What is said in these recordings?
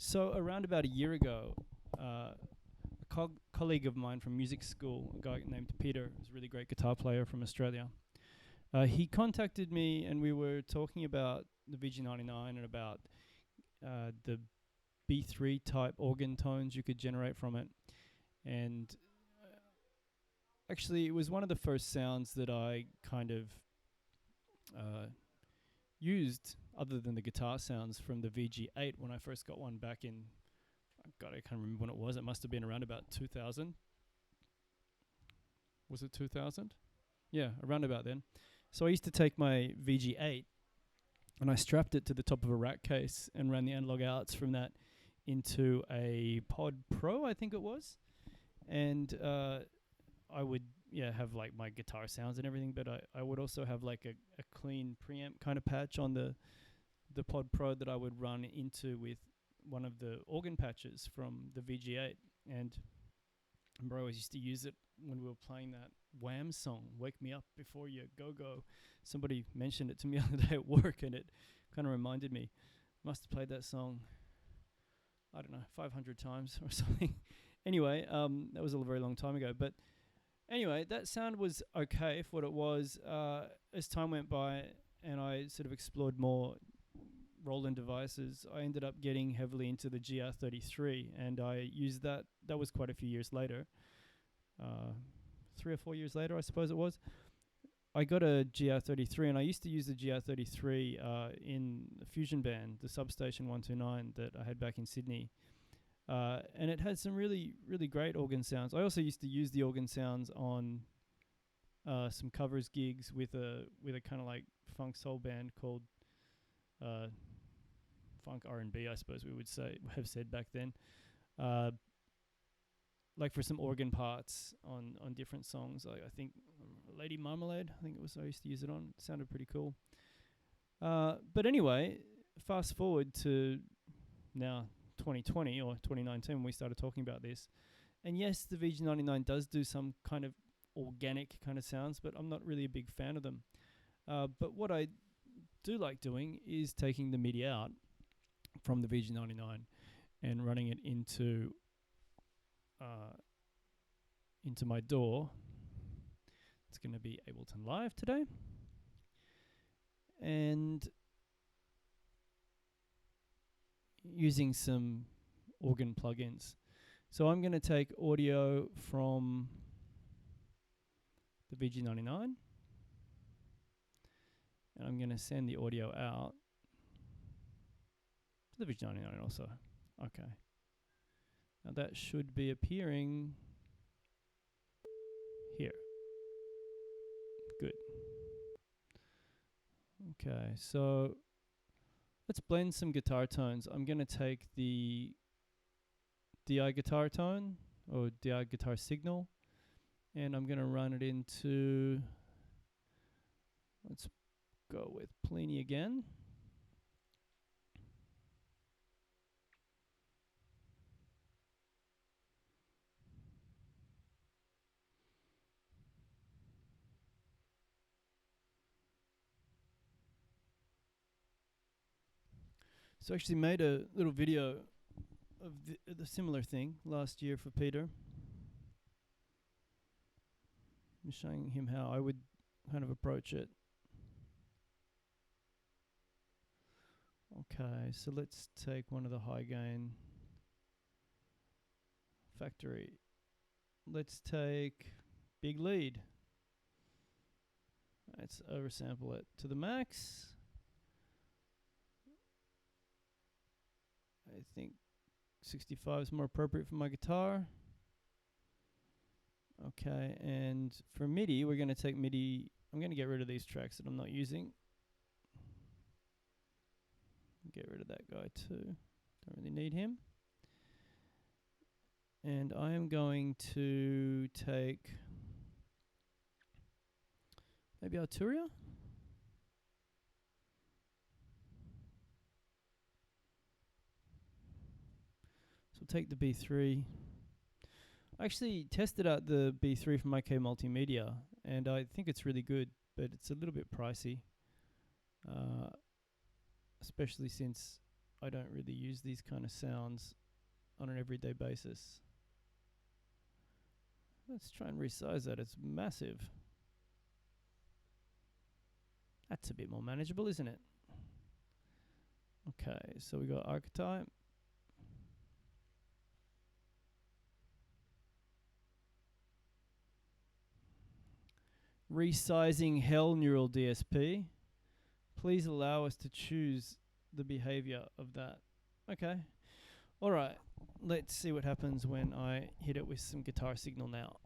So around about a year ago, a colleague of mine from music school, a guy named Peter, who's a really great guitar player from Australia, he contacted me and we were talking about the VG-99 and about the B3 type organ tones you could generate from it. And actually, it was one of the first sounds that I kind of used, other than the guitar sounds, from the VG8 when I first got one back in, God, I can't remember when it was. It must have been around about 2000. Was it 2000? Yeah, around about then. So I used to take my VG8 and I strapped it to the top of a rack case and ran the analog outs from that into a Pod Pro, I think it was. And I would have like my guitar sounds and everything, but I would also have like a clean preamp kind of patch on the Pod Pro that I would run into with one of the organ patches from the VG8. And I remember I always used to use it when we were playing that Wham song, Wake Me Up Before You Go. Somebody mentioned it to me the other day at work and it kind of reminded me. Must have played that song, I don't know, 500 times or something. Anyway, that was a very long time ago. But anyway, that sound was okay for what it was. As time went by and I sort of explored more Roland devices, I ended up getting heavily into the GR33, and I used that. That was quite a few years later. 3 or 4 years later, I suppose it was. I got a GR33, and I used to use the GR33 in the Fusion band, the Substation 129 that I had back in Sydney. And it had some really, really great organ sounds. I also used to use the organ sounds on some covers gigs with a kind of like funk soul band called funk R&B, I suppose we would have said back then. Like for some organ parts on different songs. I think Lady Marmalade, I think it was, I used to use it on. It sounded pretty cool. But anyway, fast forward to now 2020 or 2019 when we started talking about this. And yes, the VG-99 does do some kind of organic kind of sounds, but I'm not really a big fan of them. But what I do like doing is taking the MIDI out from the VG-99 and running it into my DAW. It's going to be Ableton Live today. And using some organ plugins. So I'm going to take audio from the VG-99 and I'm going to send the audio out to the VG-99 also. Okay. Now that should be appearing here. Good. Okay, so let's blend some guitar tones. I'm going to take the DI guitar tone or DI guitar signal and I'm going to run it into, let's go with Plini again. So I actually made a little video of the similar thing last year for Peter. I'm showing him how I would kind of approach it. Okay, so let's take one of the high gain factory. Let's take big lead. Let's oversample it to the max. I think 65 is more appropriate for my guitar. Okay, and for MIDI, we're going to take MIDI. I'm going to get rid of these tracks that I'm not using. Get rid of that guy too. Don't really need him. And I am going to take maybe Arturia. So we'll take the B3. I actually tested out the B3 from IK Multimedia, and I think it's really good, but it's a little bit pricey, especially since I don't really use these kind of sounds on an everyday basis. Let's try and resize that. It's massive. That's a bit more manageable, isn't it? Okay, so we got archetype. Resizing hell neural DSP. Please allow us to choose the behavior of that. Okay. All right. Let's see what happens when I hit it with some guitar signal now.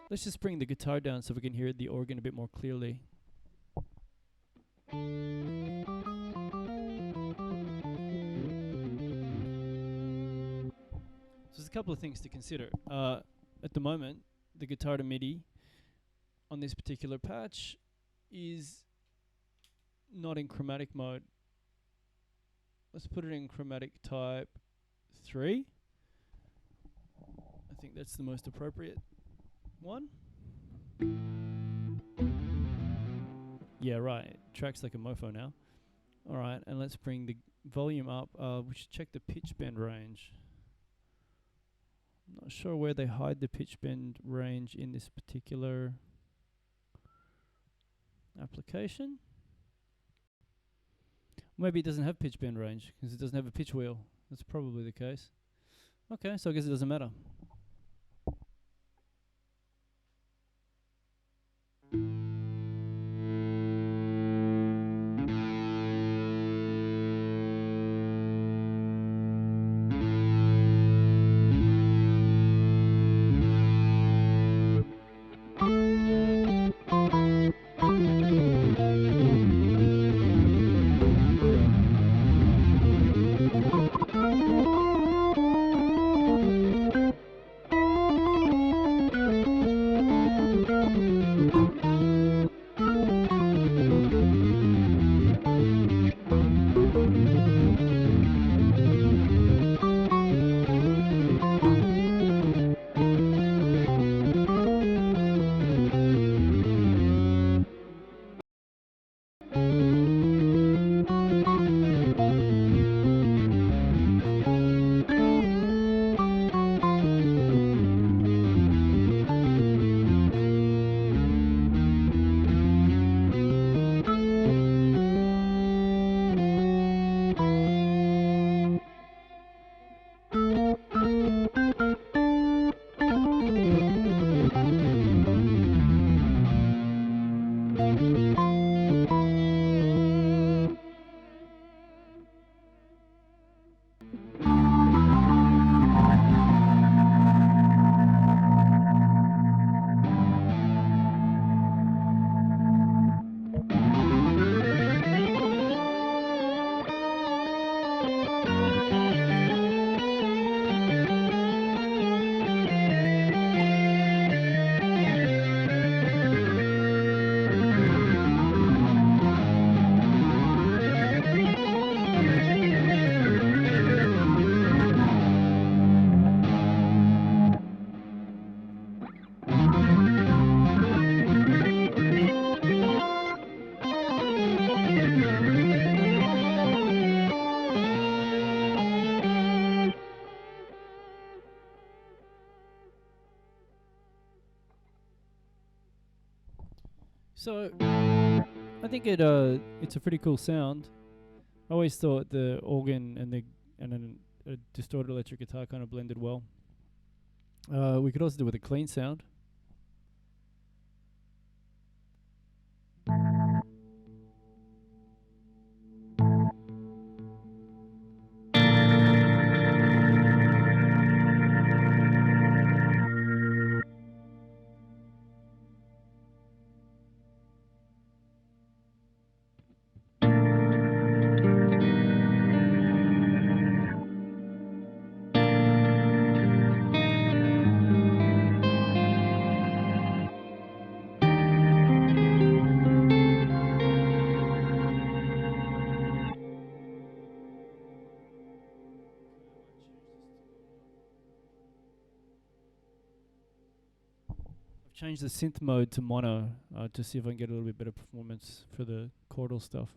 Let's just bring the guitar down so we can hear the organ a bit more clearly. So there's a couple of things to consider. At the moment, the guitar to MIDI on this particular patch is not in chromatic mode. Let's put it in chromatic type 3. I think that's the most appropriate one. Yeah, right. It tracks like a mofo now. All right, and let's bring the volume up. We should check the pitch bend range. I'm not sure where they hide the pitch bend range in this particular application. Maybe it doesn't have pitch bend range because it doesn't have a pitch wheel. That's probably the case. Okay, so I guess it doesn't matter. So I think it's a pretty cool sound. I always thought the organ and a distorted electric guitar kind of blended well. We could also do with a clean sound. change the synth mode to mono to see if I can get a little bit better performance for the chordal stuff.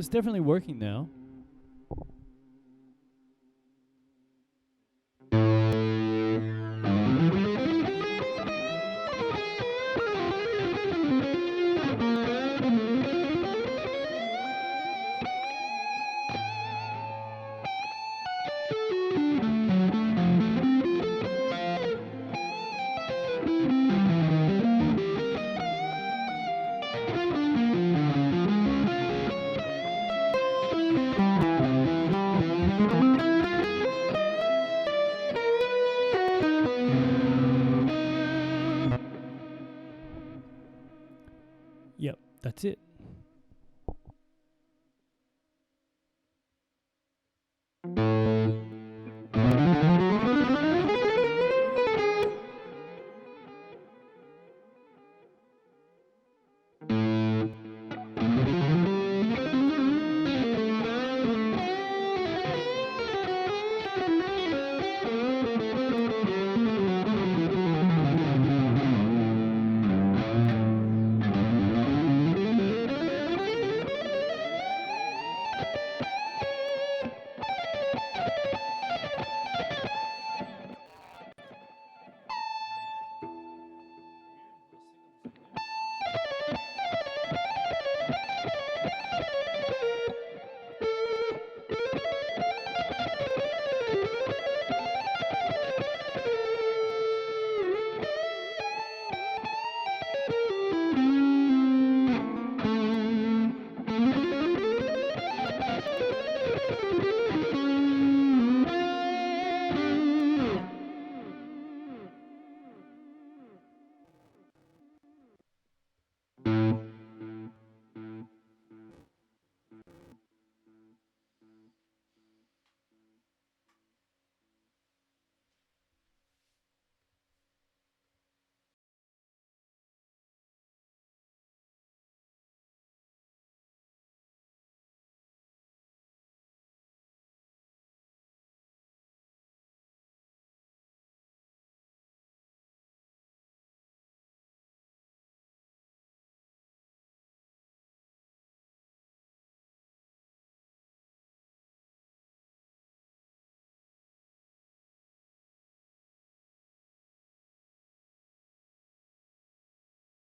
It's definitely working now. Yep, that's it.